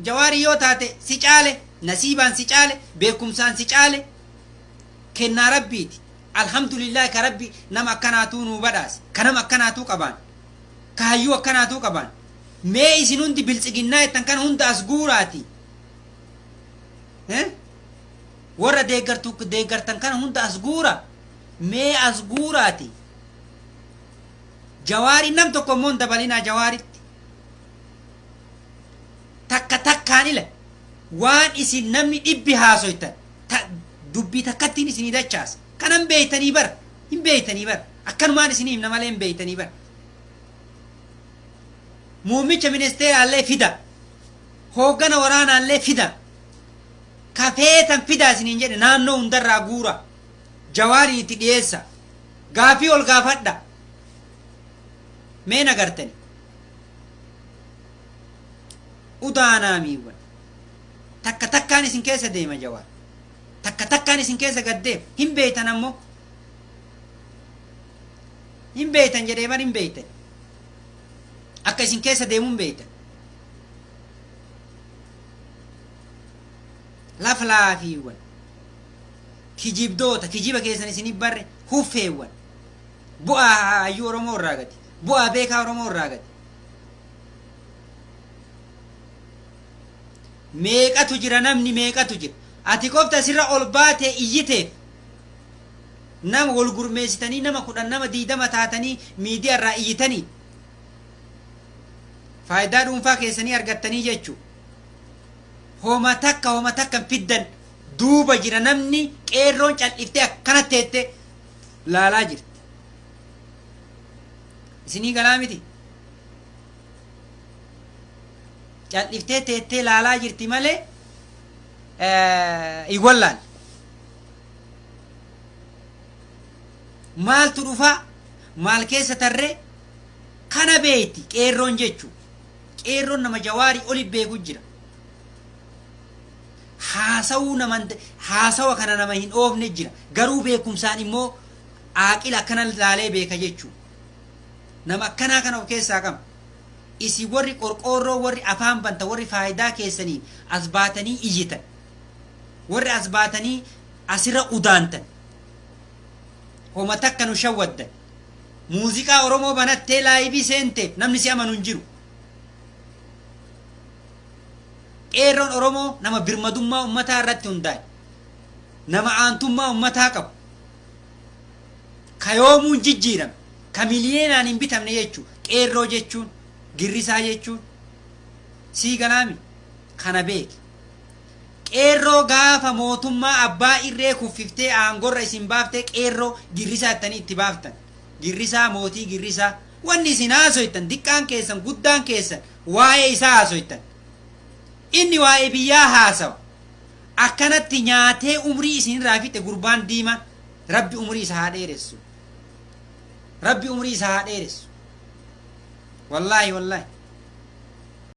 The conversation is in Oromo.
jawaari yoo taate si caale nasiibaan si caale beekumsaan si caale kennaa rabbiiti alhamdulillah ka rabbi nama akkanaatuu nuu badhaase ka nama akkanaatuu qabaan ka hayyuu akkanaatuu qabaan mee isin hundi biltsiginnaa jettan kana hunda as guuraati warra deeggartan kana hunda as guura mee as guuraati jawaari nam tokko immoo hin dabalinaa jawaaritti takka takkaan ila waan isin namni dhibbi haasoytan dubbii takkattiin isinii dachaasa kanan beeytanii bar hin beeytanii bar akkanumaan isinii himna malee hin beeytanii bar muummicha ministeeraallee fida hooggana waraanaallee fida kafeetan fidaa isiniin jedhe naannoo hundarraa guura jawaarii itti dhiyeessa gaafii ol gaafadha mee nagartani udaanaamiiwwan takka takkaan isin keessa deema jawaar takka takkaan isin keessa gaddeem hin beeytan ammoo hin beeytan jedhee bar hin beeytan akka isin keessa deemuun beeytan laflaafiiwwan kijibdoota kijiba keessan isinii barre huffeewwan bu'aa hayyuu oromoo irraa gati bu'aa beekaa oromoo irraa gati meeqatu jira namni meeqatu jira ati qofta sirra ol baatee iyyiteef nama wal gurmeessitanii nama 10 nama 20 taatanii miidiyaa irraa iyyitanii faayidaa dhuunfaa keessanii argattanii jechuu homa takka fiddan duuba jira namni qeerroon cal'iftee akkana teette laalaa jirti isinii galaa miti cal'iftee teettee laalaa jirti malee igwallaan maaltu dhufaa maal keessa tarree kana beeyti qeerroon jechuu qeerroon nama jawaarii oli beeku jira haasawa kana nama hin oofne jira garuu beekumsaan immoo aaqila akkana laalee beeka jechuu nama akkanaa kana of keessaa qaba isi warri qorqoorroo warri afaan banta warri faayidaa keessanii as baatanii iyyitan warri as baatanii asirra udaantan homa takka nu shawwaddan muuziqaa oromoo banattee laayibii seenteef namni si amanu hin jiru qeerroon oromoo nama birmadummaa ummataa irratti hundaa'e nama aantummaa ummataa qabu ka yoomuun jijjiirame ka miliyeenaan hin bitamne jechuu qeerroo jechuun girrisaa jechuun sii galaami kana beeki qeerroo gaafa mootummaa abbaa irree kuffiftee aangorra isin baaftee qeerroo girrisaa ittanii itti baaftan girrisaa mootii girrisaa wanni isin haasoytan diqqaan keessan guddaan keessan waa'ee isaa haasoytan inni waa'ee biyyaa haasawa akkanatti nyaatee umrii isinirraa fixe gurbaan diimaa rabbi umrii isaa haa dheeressu rabbi umrii isaa haa dheeressu wallaahi